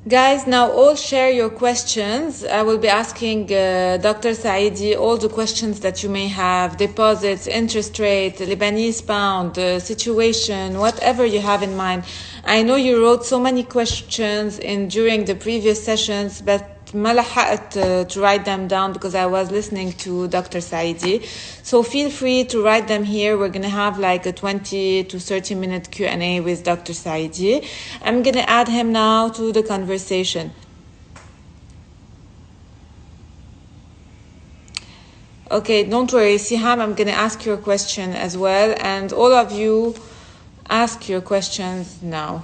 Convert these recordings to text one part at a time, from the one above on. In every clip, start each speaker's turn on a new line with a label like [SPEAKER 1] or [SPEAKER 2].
[SPEAKER 1] Guys, now all share your questions. I will be asking Dr. Saidi all the questions that you may have: deposits, interest rate, Lebanese pound, situation, whatever you have in mind. I know you wrote so many questions during the previous sessions, but ما لحقت to write them down because I was listening to Dr. Saidi. So feel free to write them here. We're going to have like a 20 to 30 minute Q&A with Dr. Saidi. I'm going to add him now to the conversation. Okay, don't worry, Siham, I'm going to ask your question as well. And all of you, ask your questions now.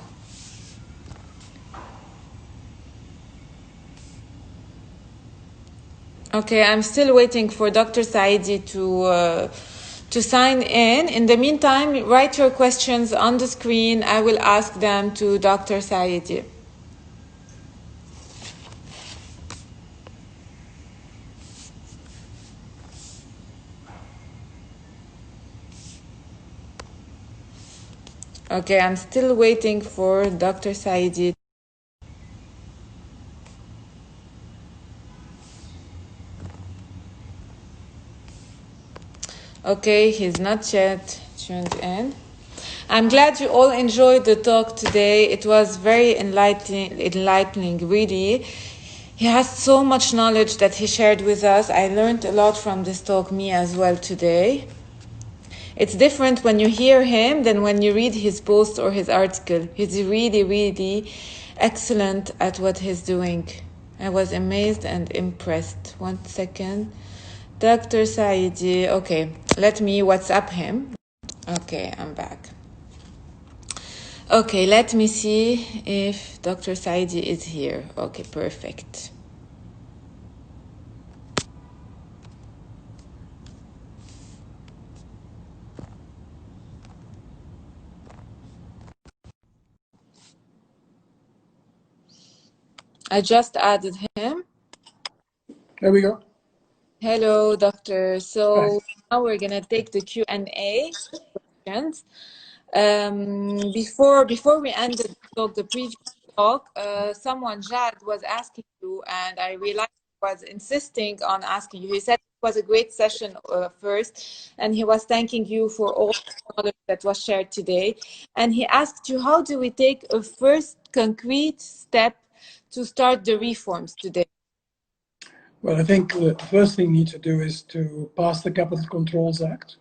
[SPEAKER 1] Okay, I'm still waiting for Dr. Saidi to sign in. In the meantime, write your questions on the screen. I will ask them to Dr. Saidi. Okay, I'm still waiting for Dr. Saidi. Okay, he's not yet tuned in. I'm glad you all enjoyed the talk today. It was very enlightening, really. He has so much knowledge that he shared with us. I learned a lot from this talk, me as well, today. It's different when you hear him than when you read his post or his article. He's really, really excellent at what he's doing. I was amazed and impressed. 1 second. Dr. Saidi. Okay, let me WhatsApp him. Okay, I'm back. Okay, let me see if Dr. Saidi is here. Okay, perfect. I just added him.
[SPEAKER 2] There we go.
[SPEAKER 1] Hello, doctor. So now we're gonna take the Q&A questions. Before we ended the previous talk, someone, Jad, was asking you, and I realized he was insisting on asking you. He said it was a great session first, and he was thanking you for all the knowledge that was shared today. And he asked you, how do we take a first concrete step to start the reforms today?
[SPEAKER 2] Well, I think the first thing we need to do is to pass the Capital Controls Act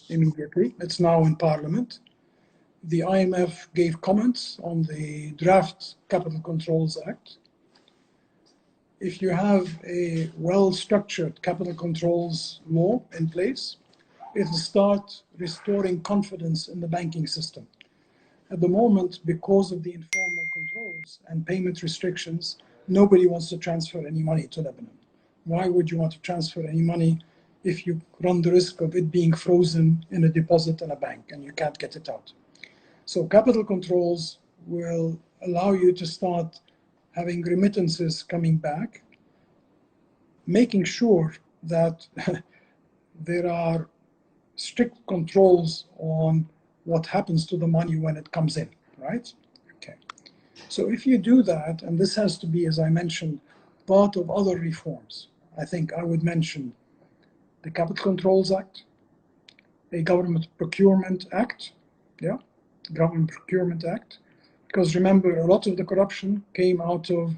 [SPEAKER 2] immediately. It's now in Parliament. The IMF gave comments on the draft Capital Controls Act. If you have a well-structured capital controls law in place, it will start restoring confidence in the banking system. At the moment, because of the informal controls and payment restrictions, nobody wants to transfer any money to Lebanon. Why would you want to transfer any money if you run the risk of it being frozen in a deposit in a bank and you can't get it out? So capital controls will allow you to start having remittances coming back, making sure that there are strict controls on what happens to the money when it comes in, right? Okay. So if you do that, and this has to be, as I mentioned, part of other reforms, I think I would mention the Capital Controls Act, a Government Procurement Act, Government Procurement Act, because remember, a lot of the corruption came out of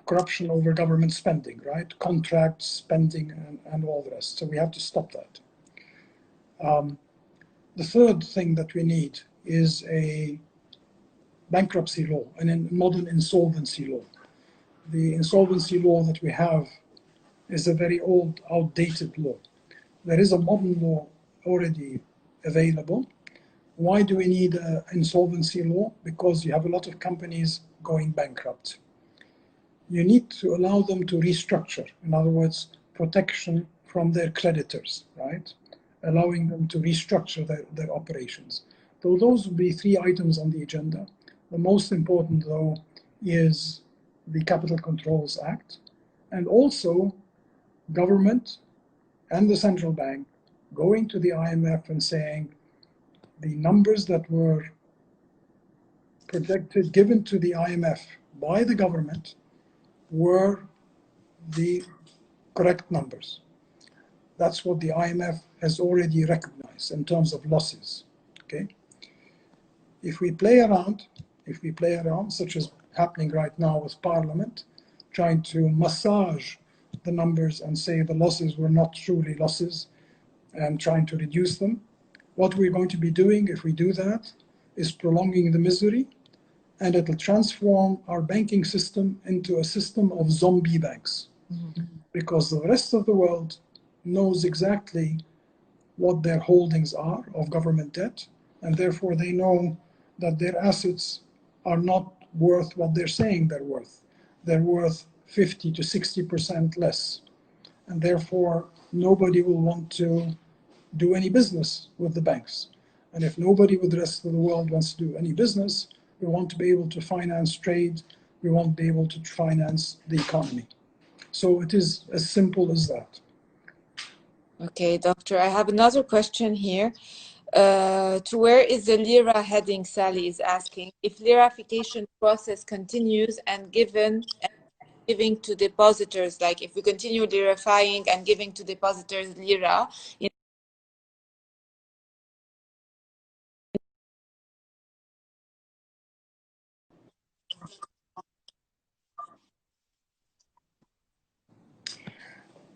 [SPEAKER 2] corruption over government spending, right? Contracts, spending, and all the rest. So we have to stop that. The third thing that we need is a bankruptcy law and a modern insolvency law. The insolvency law that we have is a very old, outdated law. There is a modern law already available. Why do we need an insolvency law? Because you have a lot of companies going bankrupt. You need to allow them to restructure. In other words, protection from their creditors, right? Allowing them to restructure their operations. So those would be 3 items on the agenda. The most important, though, is the Capital Controls Act, and also government and the central bank going to the IMF and saying the numbers that were projected, given to the IMF by the government were the correct numbers. That's what the IMF has already recognized in terms of losses. Okay? If we play around, such as happening right now with Parliament, trying to massage the numbers and say the losses were not truly losses and trying to reduce them, what we're going to be doing if we do that is prolonging the misery, and it'll transform our banking system into a system of zombie banks. Mm-hmm. Because the rest of the world knows exactly what their holdings are of government debt, and therefore they know that their assets are not worth what they're saying they're worth. They're worth 50 to 60% less. And therefore, nobody will want to do any business with the banks. And if nobody with the rest of the world wants to do any business, we want to be able to finance trade, we won't be able to finance the economy. So it is as simple as that.
[SPEAKER 1] Okay, doctor, I have another question here. To where is the lira heading? Sally is asking. If lirification process continues and giving to depositors, like if we continue lirifying and giving to depositors lira,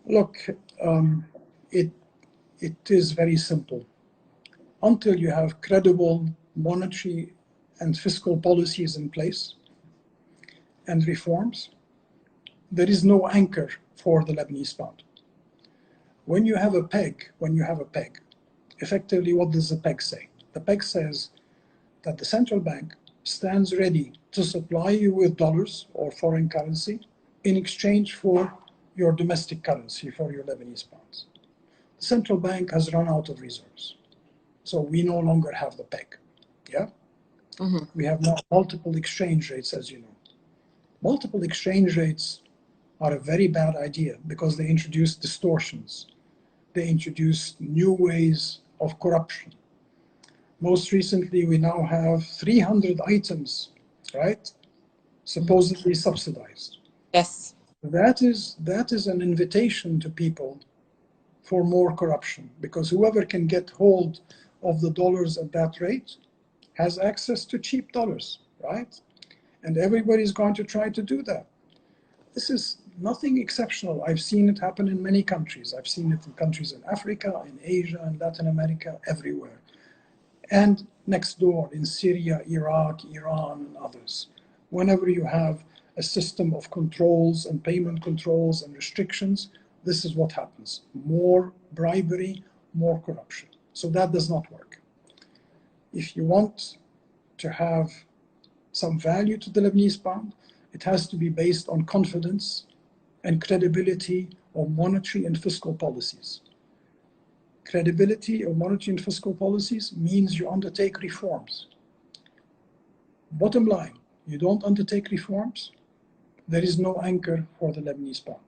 [SPEAKER 2] Look, it is very simple. Until you have credible monetary and fiscal policies in place and reforms, there is no anchor for the Lebanese pound. When you have a peg, effectively what does the peg say? The peg says that the central bank stands ready to supply you with dollars or foreign currency in exchange for your domestic currency, for your Lebanese pounds. The central bank has run out of reserves, so we no longer have the peg. Yeah? Mm-hmm. We have now multiple exchange rates, as you know. Multiple exchange rates are a very bad idea because they introduce distortions. They introduce new ways of corruption. Most recently, we now have 300 items, right, supposedly subsidized.
[SPEAKER 1] Yes.
[SPEAKER 2] That is an invitation to people for more corruption, because whoever can get hold of the dollars at that rate has access to cheap dollars, right? And everybody's going to try to do that. This is nothing exceptional. I've seen it happen in many countries. I've seen it in countries in Africa, in Asia, in Latin America, everywhere. And next door in Syria, Iraq, Iran, and others. Whenever you have a system of controls and payment controls and restrictions, this is what happens. More bribery, more corruption. So that does not work. If you want to have some value to the Lebanese pound, it has to be based on confidence and credibility of monetary and fiscal policies. Credibility of monetary and fiscal policies means you undertake reforms. Bottom line, you don't undertake reforms, there is no anchor for the Lebanese pound.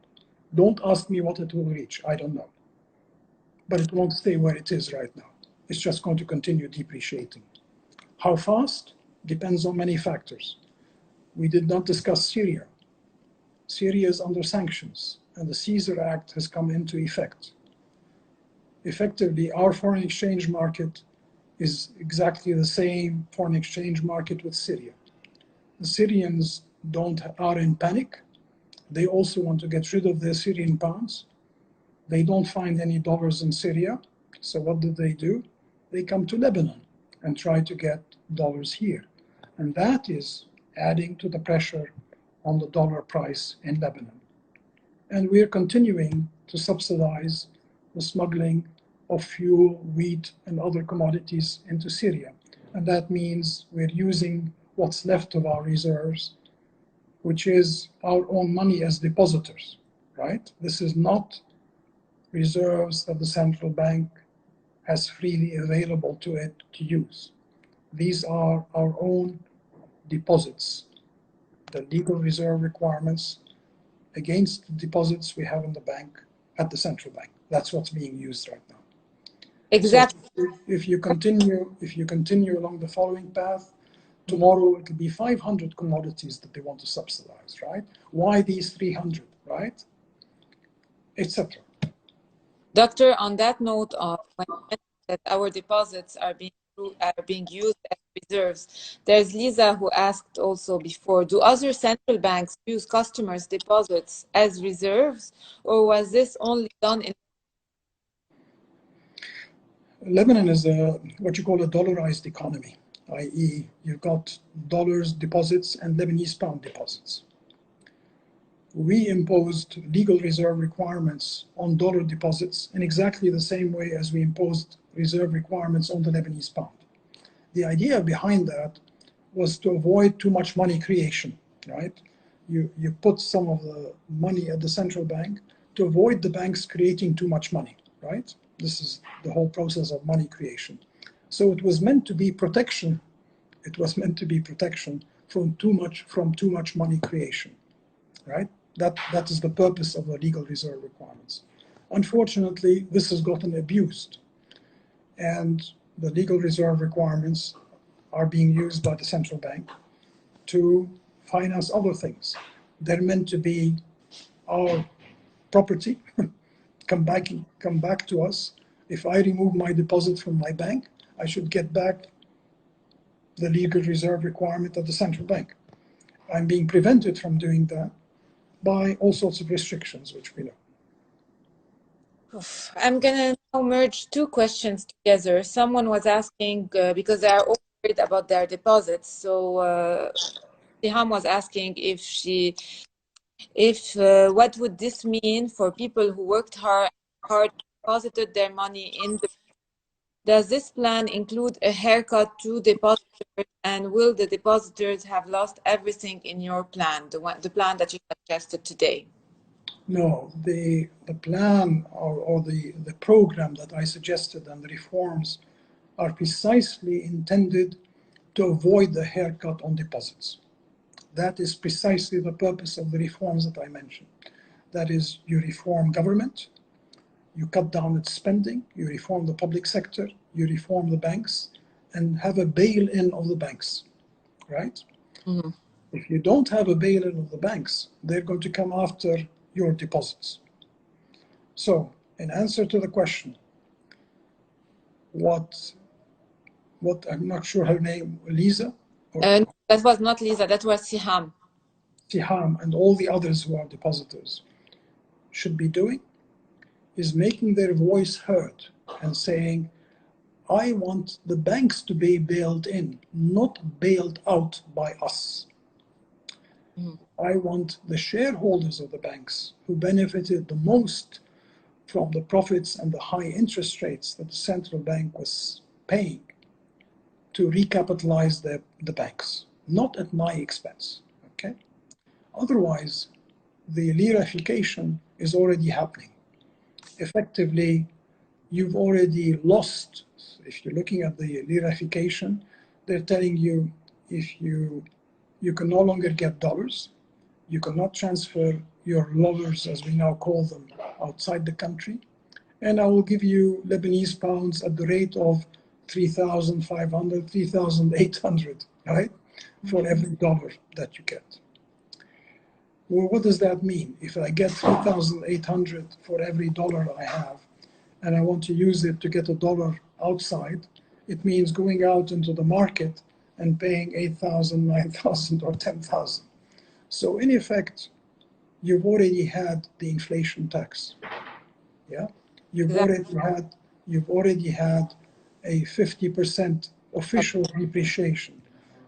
[SPEAKER 2] Don't ask me what it will reach, I don't know. But it won't stay where it is right now. It's just going to continue depreciating. How fast? Depends on many factors. We did not discuss Syria. Syria is under sanctions, and the Caesar Act has come into effect. Effectively, our foreign exchange market is exactly the same foreign exchange market with Syria. The Syrians are in panic. They also want to get rid of their Syrian pounds. They don't find any dollars in Syria. So what do? They come to Lebanon and try to get dollars here. And that is adding to the pressure on the dollar price in Lebanon. And we're continuing to subsidize the smuggling of fuel, wheat, and other commodities into Syria. And that means we're using what's left of our reserves, which is our own money as depositors, right? This is not reserves that the central bank has freely available to it to use. These are our own deposits the legal reserve requirements against the deposits we have in the bank at the central bank. That's what's being used right now.
[SPEAKER 1] Exactly.
[SPEAKER 2] So if you continue along the following path, tomorrow it'll be 500 commodities that they want to subsidize, right? Why these 300, right? Etc.
[SPEAKER 1] Doctor, on that note, when you mentioned that our deposits are being used as reserves, there's Lisa who asked also before, do other central banks use customers' deposits as reserves, or was this only done in
[SPEAKER 2] Lebanon is what you call a dollarized economy, i.e. you've got dollars deposits and Lebanese pound deposits. We imposed legal reserve requirements on dollar deposits in exactly the same way as we imposed reserve requirements on the Lebanese pound. The idea behind that was to avoid too much money creation, right? You put some of the money at the central bank to avoid the banks creating too much money, right? This is the whole process of money creation. So it was meant to be protection. It was meant to be protection from too much money creation, right? That is the purpose of the legal reserve requirements. Unfortunately, this has gotten abused, and the legal reserve requirements are being used by the central bank to finance other things. They're meant to be our property, come back to us. If I remove my deposit from my bank, I should get back the legal reserve requirement of the central bank. I'm being prevented from doing that by all sorts of restrictions, which we know.
[SPEAKER 1] I'm going to now merge two questions together. Someone was asking, because they are all worried about their deposits. So Siham was asking what would this mean for people who worked hard, deposited their money in the. Does this plan include a haircut to depositors, and will the depositors have lost everything in your plan, the plan that you suggested today?
[SPEAKER 2] No, the plan or the program that I suggested and the reforms are precisely intended to avoid the haircut on deposits. That is precisely the purpose of the reforms that I mentioned. That is, you reform government, you cut down its spending, you reform the public sector, you reform the banks, and have a bail-in of the banks, right?
[SPEAKER 1] Mm-hmm.
[SPEAKER 2] If you don't have a bail-in of the banks, they're going to come after your deposits. So, in answer to the question, what I'm not sure her name, Lisa?
[SPEAKER 1] That was not Lisa, that was Siham.
[SPEAKER 2] Siham and all the others who are depositors should be doing is making their voice heard and saying, I want the banks to be bailed in, not bailed out by us. Mm-hmm. I want the shareholders of the banks who benefited the most from the profits and the high interest rates that the central bank was paying to recapitalize the banks, not at my expense, okay? Otherwise, the lirification is already happening. Effectively, you've already lost. If you're looking at the lirification, they're telling you if you can no longer get dollars, you cannot transfer your dollars, as we now call them, outside the country, and I will give you Lebanese pounds at the rate of 3,500, 3,800, right, for every dollar that you get. Well, what does that mean? If I get 3,800 for every dollar I have, and I want to use it to get a dollar outside, it means going out into the market and paying 8,000, 9,000, or 10,000. So in effect, you've already had the inflation tax. Yeah, you've already had a 50% official depreciation,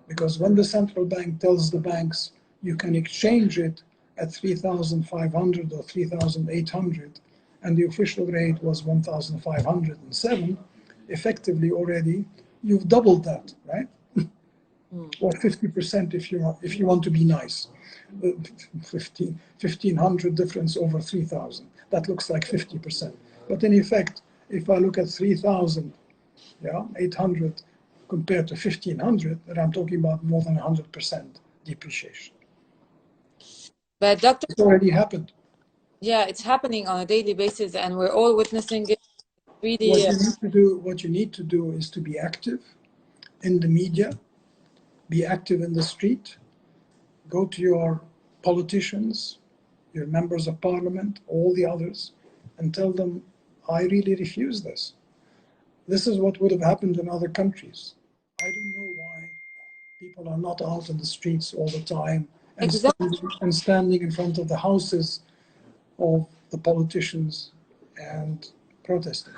[SPEAKER 2] because when the central bank tells the banks you can exchange it at 3,500 or 3,800, and the official rate was 1,507, effectively already you've doubled that, right? Or 50% if you want to be nice. 1,500 difference over 3,000. That looks like 50%. But in effect, if I look at 3,000, 800 compared to 1,500, then I'm talking about more than 100% depreciation.
[SPEAKER 1] But Dr.
[SPEAKER 2] It's already happened.
[SPEAKER 1] Yeah, it's happening on a daily basis, and we're all witnessing it.
[SPEAKER 2] What
[SPEAKER 1] Really,
[SPEAKER 2] you need to do is to be active in the media, be active in the street, go to your politicians, your members of parliament, all the others, and tell them, I really refuse this. This is what would have happened in other countries. I don't know why people are not out in the streets all the time
[SPEAKER 1] exactly.
[SPEAKER 2] and standing in front of the houses of the politicians and protesting.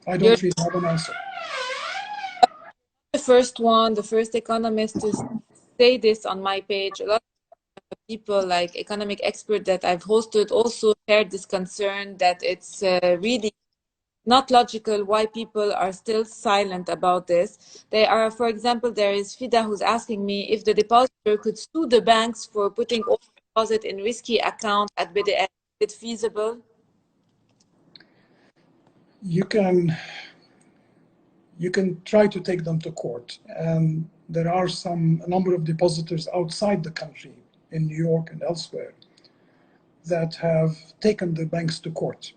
[SPEAKER 2] I
[SPEAKER 1] You're
[SPEAKER 2] don't really have an answer.
[SPEAKER 1] the first one, the first economist to say this on my page. A lot of people, like economic experts that I've hosted, also shared this concern that it's really not logical why people are still silent about this. They are, for example, there is Fida who's asking me if the depositor could sue the banks for putting all deposit in risky accounts at BDS. Is it feasible?
[SPEAKER 2] You can try to take them to court, and there are a number of depositors outside the country, in New York and elsewhere, that have taken the banks to court.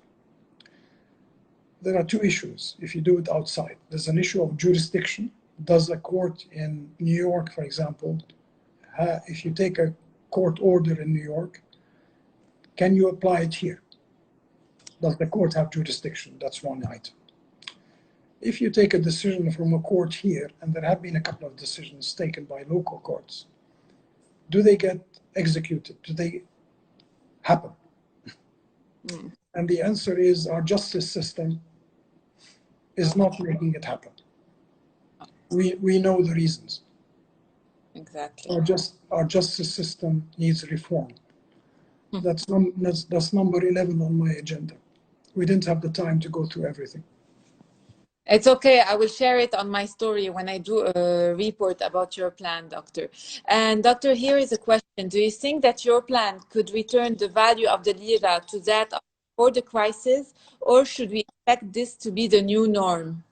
[SPEAKER 2] There are two issues if you do it outside. There's an issue of jurisdiction. Does a court in New York, for example, if you take a court order in New York, can you apply it here? Does the court have jurisdiction? That's one item. If you take a decision from a court here, and there have been a couple of decisions taken by local courts, do they get executed? Do they happen? And the answer is our justice system is not making it happen. We know the reasons.
[SPEAKER 1] Exactly.
[SPEAKER 2] Our justice system needs reform. That's number 11 on my agenda. We didn't have the time to go through everything.
[SPEAKER 1] It's okay. I will share it on my story when I do a report about your plan, Doctor. And Doctor, here is a question. Do you think that your plan could return the value of the lira to that before the crisis, or should we expect this to be the new norm?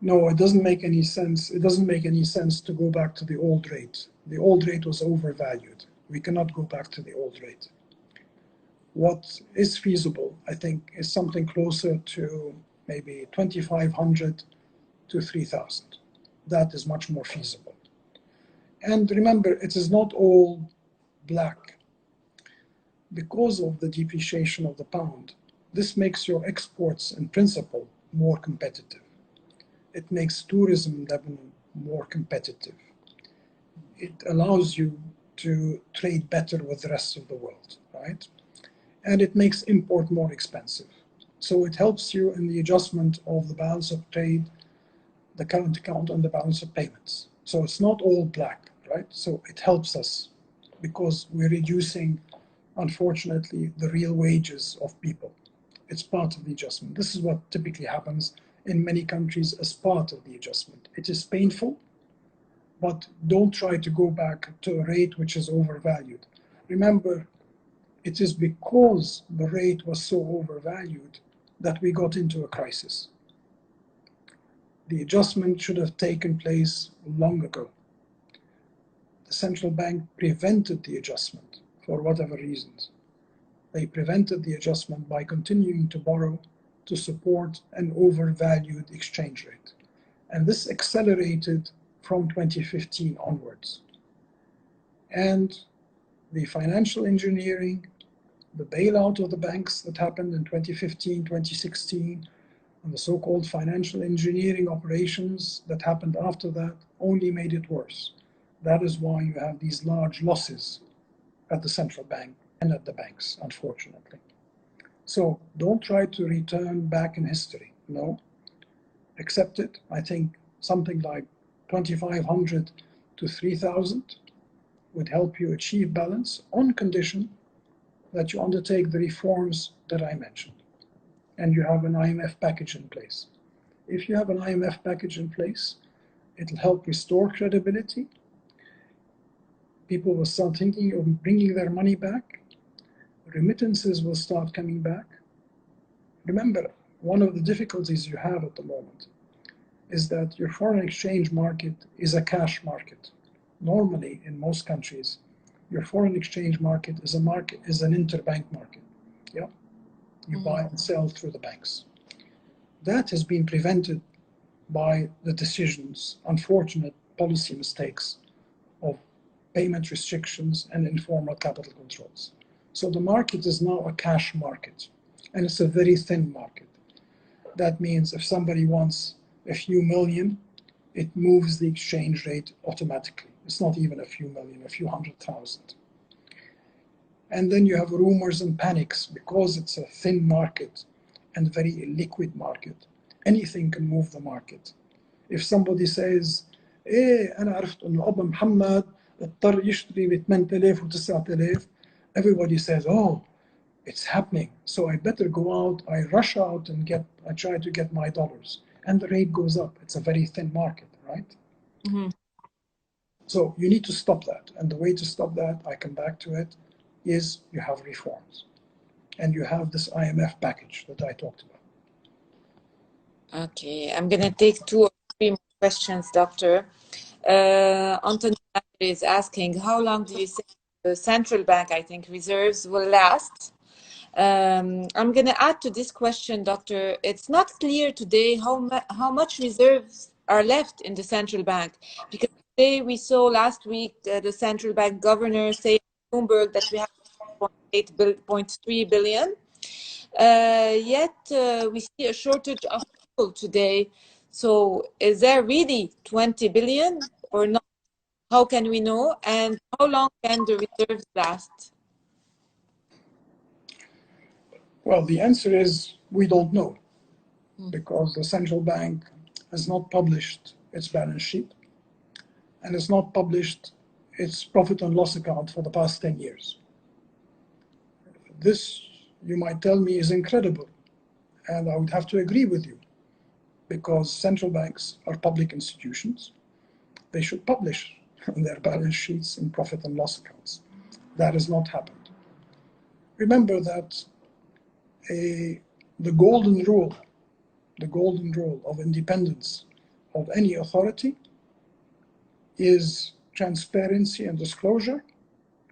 [SPEAKER 2] No, it doesn't make any sense. It doesn't make any sense to go back to the old rate. The old rate was overvalued. We cannot go back to the old rate. What is feasible, I think, is something closer to maybe 2,500 to 3,000. That is much more feasible. And remember, it is not all black. Because of the depreciation of the pound, this makes your exports in principle more competitive. It makes tourism in Lebanon more competitive. It allows you to trade better with the rest of the world, right? And it makes import more expensive. So it helps you in the adjustment of the balance of trade, the current account, and the balance of payments. So it's not all black, right? So it helps us because we're reducing, unfortunately, the real wages of people. It's part of the adjustment. This is what typically happens in many countries as part of the adjustment. It is painful, but don't try to go back to a rate which is overvalued. Remember, it is because the rate was so overvalued that we got into a crisis. The adjustment should have taken place long ago. The central bank prevented the adjustment for whatever reasons. They prevented the adjustment by continuing to borrow to support an overvalued exchange rate. And this accelerated from 2015 onwards. And the financial engineering, the bailout of the banks that happened in 2015, 2016, and the so-called financial engineering operations that happened after that only made it worse. That is why you have these large losses at the central bank and at the banks, unfortunately. So don't try to return back in history. No, accept it. I think something like 2,500 to 3,000 would help you achieve balance on condition that you undertake the reforms that I mentioned and you have an IMF package in place. If you have an IMF package in place, it'll help restore credibility. People will start thinking of bringing their money back. Remittances will start coming back. Remember, one of the difficulties you have at the moment is that your foreign exchange market is a cash market. Normally, in most countries, your foreign exchange market is an interbank market. Yeah, you buy and sell through the banks. That has been prevented by the decisions, unfortunate policy mistakes of payment restrictions and informal capital controls. So the market is now a cash market, and it's a very thin market. That means if somebody wants a few million, it moves the exchange rate automatically. It's not even a few million, a few 100,000. And then you have rumors and panics because it's a thin market and very illiquid market. Anything can move the market. If somebody says, أنا عرفت إنه أبا محمد اضطر يشتري ب 8,000 و 9,000, everybody says, oh, it's happening. So I better go out, I rush out and I try to get my dollars. And the rate goes up. It's a very thin market, right?
[SPEAKER 1] Mm-hmm.
[SPEAKER 2] So you need to stop that. And the way to stop that, I come back to it, is you have reforms. And you have this IMF package that I talked about.
[SPEAKER 1] Okay, I'm going to take 2 or 3 more questions, Doctor. Anthony is asking, how long do you think the central bank, I think, reserves will last? I'm going to add to this question, Doctor. It's not clear today how much reserves are left in the central bank, because today we saw last week the central bank governor say in Bloomberg that we have 8.3 billion. Yet we see a shortage of people today. So is there really 20 billion or not? How can we know? And how long can the reserves last?
[SPEAKER 2] Well, the answer is we don't know, because the central bank has not published its balance sheet and has not published its profit and loss account for the past 10 years. This, you might tell me, is incredible, and I would have to agree with you, because central banks are public institutions. They should publish their balance sheets and profit and loss accounts. That has not happened. Remember that the golden rule of independence of any authority is transparency and disclosure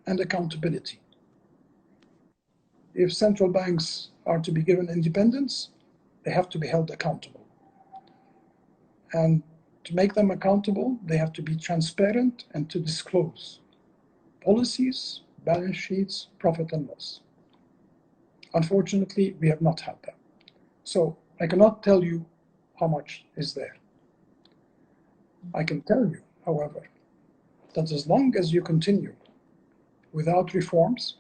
[SPEAKER 2] and accountability. If central banks are to be given independence, they have to be held accountable. And to make them accountable, they have to be transparent and to disclose policies, balance sheets, profit and loss. Unfortunately, we have not had that. So I cannot tell you how much is there. I can tell you, however, that as long as you continue without reforms,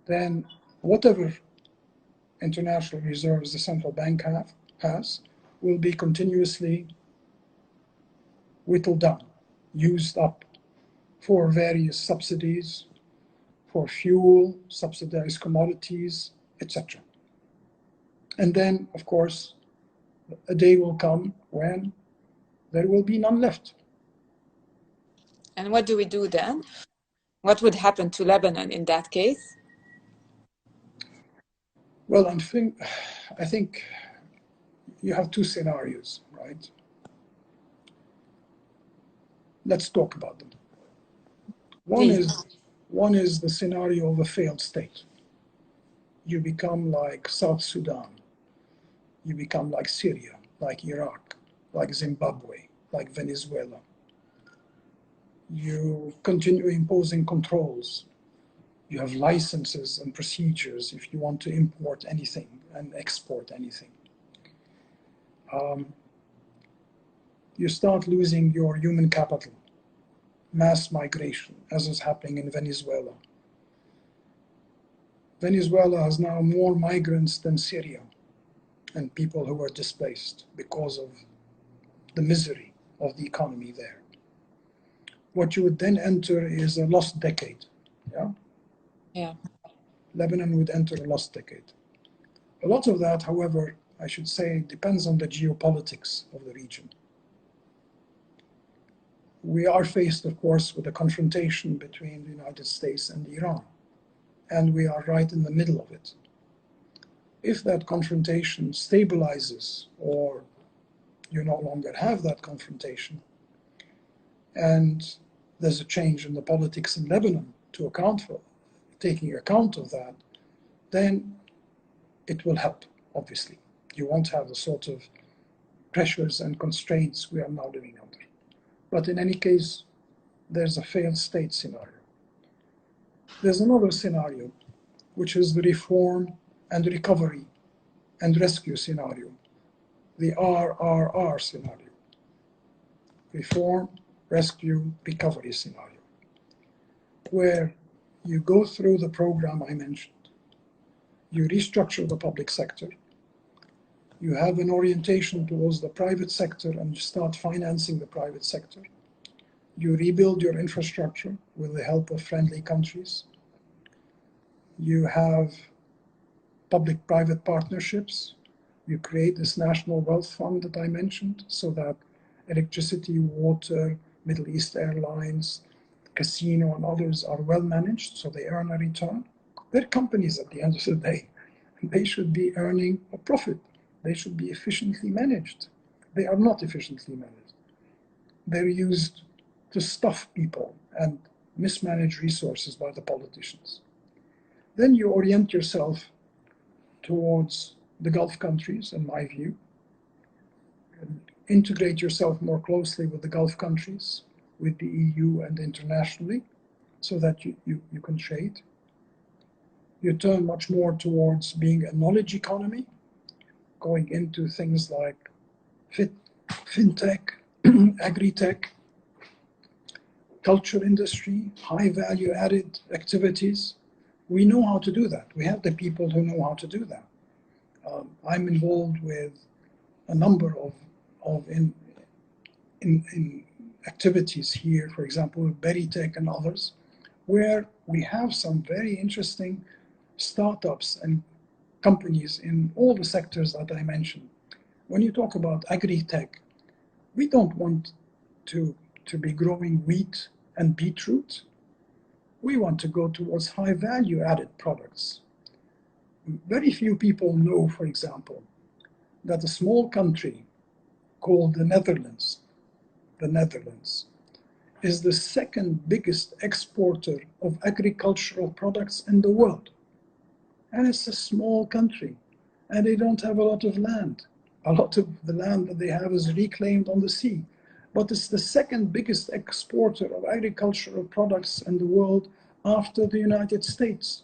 [SPEAKER 2] then whatever international reserves the central bank has will be continuously whittled down, used up for various subsidies, for fuel, subsidized commodities, etc. And then, of course, a day will come when there will be none left.
[SPEAKER 1] And what do we do then? What would happen to Lebanon in that case?
[SPEAKER 2] Well, I think you have 2 scenarios, right? Let's talk about them. One is the scenario of a failed state. You become like South Sudan. You become like Syria, like Iraq, like Zimbabwe, like Venezuela. You continue imposing controls. You have licenses and procedures if you want to import anything and export anything. You start losing your human capital, mass migration, as is happening in Venezuela. Venezuela has now more migrants than Syria, and people who are displaced because of the misery of the economy there. What you would then enter is a lost decade.
[SPEAKER 1] Yeah.
[SPEAKER 2] Lebanon would enter a lost decade. A lot of that, however, I should say, depends on the geopolitics of the region. We are faced, of course, with a confrontation between the United States and Iran, and we are right in the middle of it. If that confrontation stabilizes, or you no longer have that confrontation, and there's a change in the politics in Lebanon to account for, taking account of that, then it will help, obviously. You won't have the sort of pressures and constraints we are now living under. But in any case, there's a failed state scenario. There's another scenario, which is the reform and recovery and rescue scenario, the RRR scenario. Reform, rescue, recovery scenario, where you go through the program I mentioned. You restructure the public sector. You have an orientation towards the private sector and you start financing the private sector. You rebuild your infrastructure with the help of friendly countries. You have public-private partnerships. You create this national wealth fund that I mentioned so that electricity, water, Middle East airlines, casino and others are well managed so they earn a return. They're companies at the end of the day. They should be earning a profit. They should be efficiently managed. They are not efficiently managed. They're used to stuff people and mismanage resources by the politicians. Then you orient yourself towards the Gulf countries, in my view, and integrate yourself more closely with the Gulf countries, with the EU and internationally, so that you can trade. You turn much more towards being a knowledge economy, going into things like fintech, agri-tech, culture industry, high value added activities. We know how to do that. We have the people who know how to do that. I'm involved with a number of activities here, for example, with Beritech and others, where we have some very interesting startups and companies in all the sectors that I mentioned. When you talk about agri-tech, we don't want to be growing wheat and beetroot. We want to go towards high value added products. Very few people know, for example, that a small country called the Netherlands is the second biggest exporter of agricultural products in the world. And it's a small country, and they don't have a lot of land. A lot of the land that they have is reclaimed on the sea. But it's the second biggest exporter of agricultural products in the world after the United States.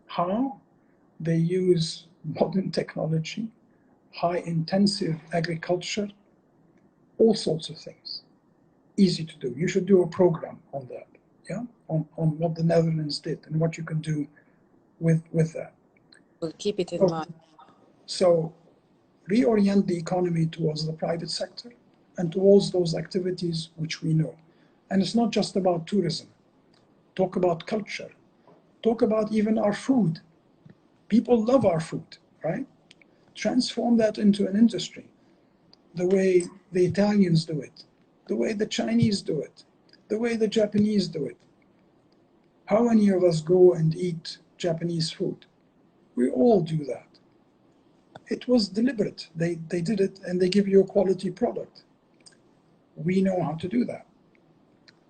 [SPEAKER 2] How? They use modern technology, high intensive agriculture, all sorts of things. Easy to do. You should do a program on that, yeah? On what the Netherlands did and what you can do with that.
[SPEAKER 1] We'll keep it in mind.
[SPEAKER 2] So reorient the economy towards the private sector and towards those activities which we know. And it's not just about tourism. Talk about culture. Talk about even our food. People love our food, right? Transform that into an industry, the way the Italians do it, the way the Chinese do it, the way the Japanese do it. How many of us go and eat Japanese food? We all do that. It was deliberate. They did it and they give you a quality product. We know how to do that.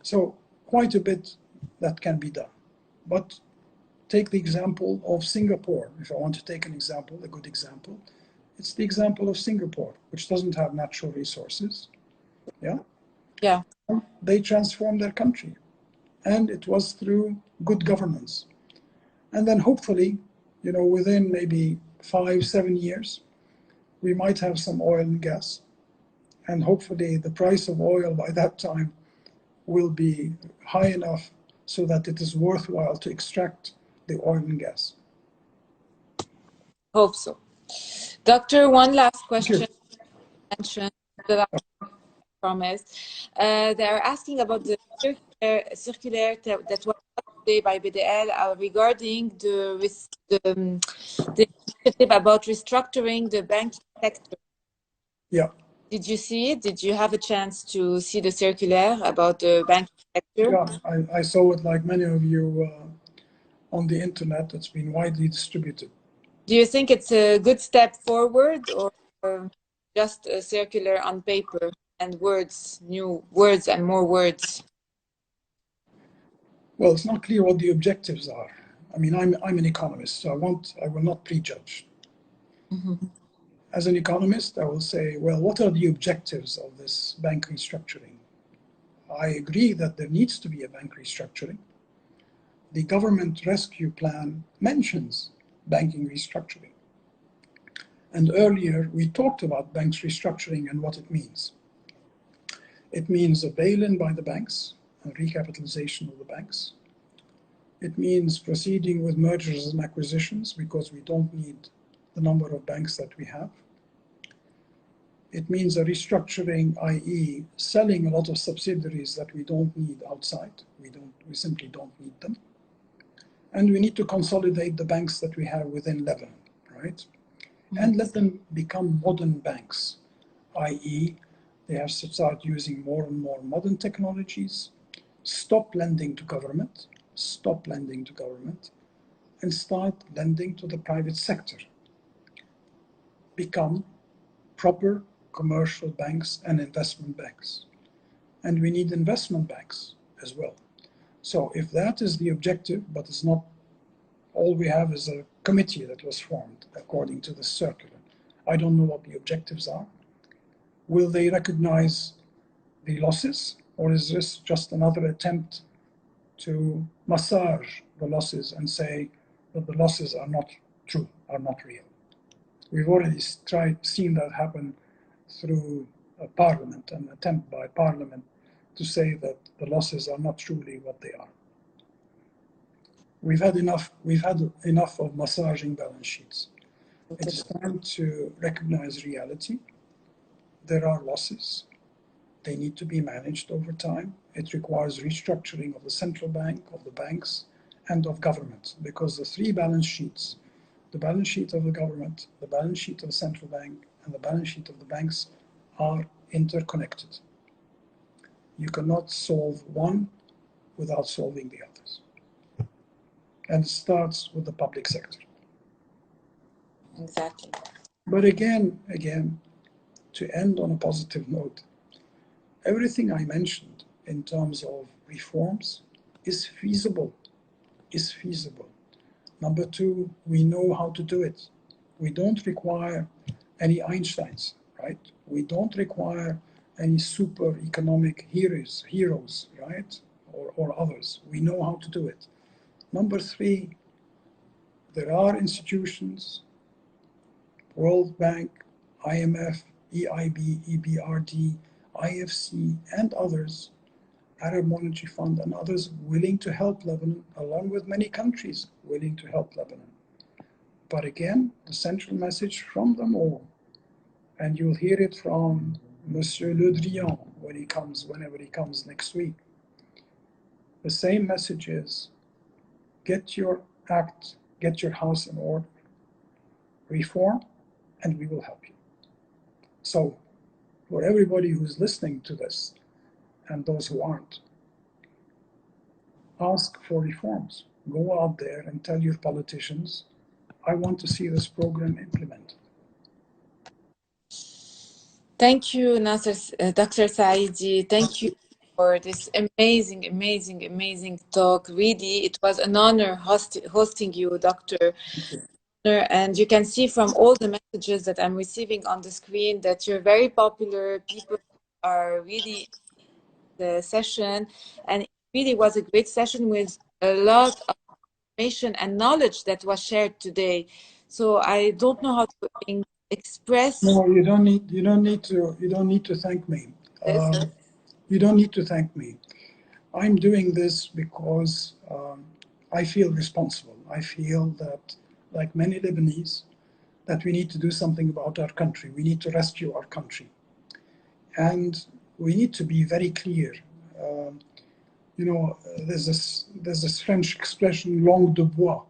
[SPEAKER 2] So quite a bit that can be done. But take the example of Singapore. If I want to take an example, a good example, it's the example of Singapore, which doesn't have natural resources. Yeah?
[SPEAKER 1] Yeah.
[SPEAKER 2] They transformed their country. And it was through good governance. And then hopefully, within maybe 5-7 years, we might have some oil and gas. And hopefully the price of oil by that time will be high enough so that it is worthwhile to extract the oil and gas.
[SPEAKER 1] Hope so. Doctor, one last question. Mentioned that I promised. They're asking about the circular that was today by BDL regarding the initiative about restructuring the banking sector.
[SPEAKER 2] Yeah.
[SPEAKER 1] Did you see it? Did you have a chance to see the circular about the banking sector?
[SPEAKER 2] Yeah, I saw it like many of you on the internet. It's been widely distributed.
[SPEAKER 1] Do you think it's a good step forward or just a circular on paper and words, new words and more words?
[SPEAKER 2] Well, it's not clear what the objectives are. I mean, I'm an economist, so I will not prejudge. As an economist, I will say, well, what are the objectives of this bank restructuring? I agree that there needs to be a bank restructuring. The government rescue plan mentions banking restructuring. And earlier, we talked about banks restructuring and what it means. It means a bail-in by the banks and recapitalization of the banks. It means proceeding with mergers and acquisitions because we don't need the number of banks that we have. It means a restructuring, i.e. selling a lot of subsidiaries that we don't need outside. We simply don't need them. And we need to consolidate the banks that we have within Lebanon, right? And let them become modern banks, i.e. they have to start using more and more modern technologies, stop lending to government, and start lending to the private sector. Become proper commercial banks and investment banks. And we need investment banks as well. So if that is the objective, but it's not, all we have is a committee that was formed according to the circular. I don't know what the objectives are. Will they recognize the losses, or is this just another attempt to massage the losses and say that the losses are not true, are not real? We've already seen that happen through Parliament, an attempt by Parliament to say that the losses are not truly what they are. We've had enough of massaging balance sheets. It is time to recognize reality. There are losses. They need to be managed over time. It requires restructuring of the central bank, of the banks, and of government, because the three balance sheets, the balance sheet of the government, the balance sheet of the central bank, and the balance sheet of the banks are interconnected. You cannot solve one without solving the others. And it starts with the public sector.
[SPEAKER 1] Exactly.
[SPEAKER 2] But again, to end on a positive note, everything I mentioned in terms of reforms is feasible. Number two, we know how to do it. We don't require any Einsteins, right? We don't require any super economic heroes, right? Or others. We know how to do it. Number three, there are institutions, World Bank, IMF, EIB, EBRD, IFC, and others, Arab Monetary Fund and others willing to help Lebanon, along with many countries willing to help Lebanon. But again, the central message from them all, and you'll hear it from Monsieur Le Drian whenever he comes next week. The same message is, get your house in order, reform, and we will help you. So for everybody who's listening to this, and those who aren't, ask for reforms. Go out there and tell your politicians, I want to see this program implemented.
[SPEAKER 1] Thank you, Dr. Saidi. Thank you for this amazing talk. Really, it was an honor hosting you, Dr. And you can see from all the messages that I'm receiving on the screen that you're very popular. People are really the session, and it really was a great session with a lot of information and knowledge that was shared today. So I don't know how to express.
[SPEAKER 2] No, you don't need to thank me. You don't need to thank me. I'm doing this because I feel responsible. I feel that, like many Lebanese, that we need to do something about our country. We need to rescue our country. And we need to be very clear. There's this French expression, langue de bois,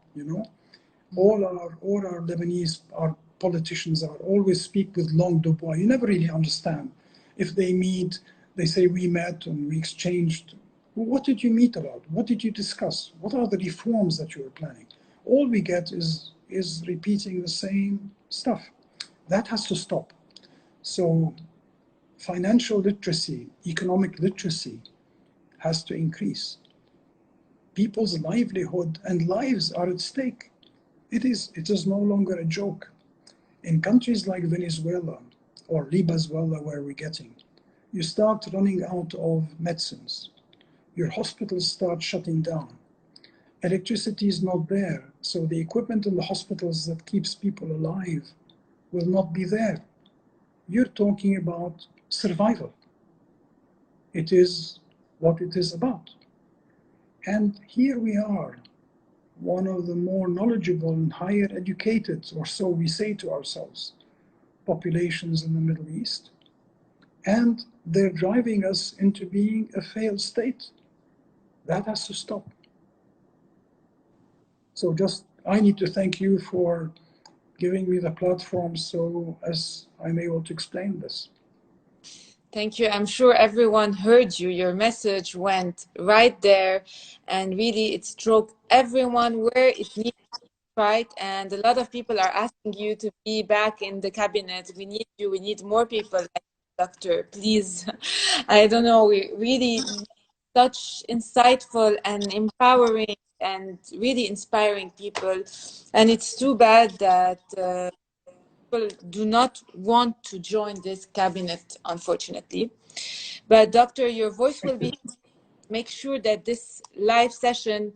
[SPEAKER 2] All our Lebanese, our politicians always speak with langue de bois. You never really understand. If they meet, they say we met and we exchanged. Well, what did you meet about? What did you discuss? What are the reforms that you were planning? All we get is repeating the same stuff. That has to stop. So financial literacy, economic literacy has to increase. people's livelihood and lives are at stake. It is no longer a joke. In countries like Venezuela or Venezuela, where we're getting, you start running out of medicines. Your hospitals start shutting down. Electricity is not there, so the equipment in the hospitals that keeps people alive will not be there. You're talking about survival. It is what it is about. And here we are, one of the more knowledgeable and higher educated, or so we say to ourselves, populations in the Middle East. And they're driving us into being a failed state. That has to stop. So I need to thank you for giving me the platform so as I'm able to explain this.
[SPEAKER 1] Thank you. I'm sure everyone heard you. Your message went right there, and really it struck everyone where it needs to be, right? And a lot of people are asking you to be back in the cabinet. We need you. We need more people like you, Doctor. Please. I don't know. We really such insightful and empowering and really inspiring people. And it's too bad that people do not want to join this cabinet, unfortunately. But Doctor, your voice will be, make sure that this live session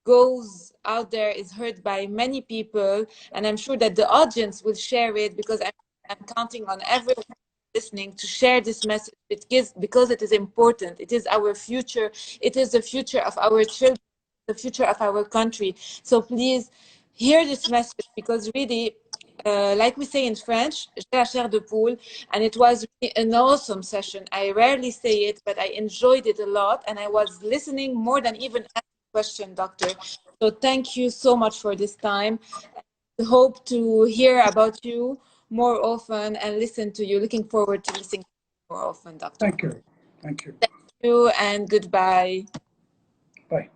[SPEAKER 1] goes out there, is heard by many people, and I'm sure that the audience will share it, because I'm counting on everyone listening to share this message. Because it is important. It is our future. It is the future of our children, the future of our country. So please hear this message, because really, like we say in French, j'ai la chair de poule, and it was really an awesome session. I rarely say it, but I enjoyed it a lot, and I was listening more than even asking question, Doctor. So thank you so much for this time. I hope to hear about you more often and listen to you. Looking forward to listening to you more often, Doctor.
[SPEAKER 2] Thank you. Thank you.
[SPEAKER 1] Thank you and goodbye.
[SPEAKER 2] Bye.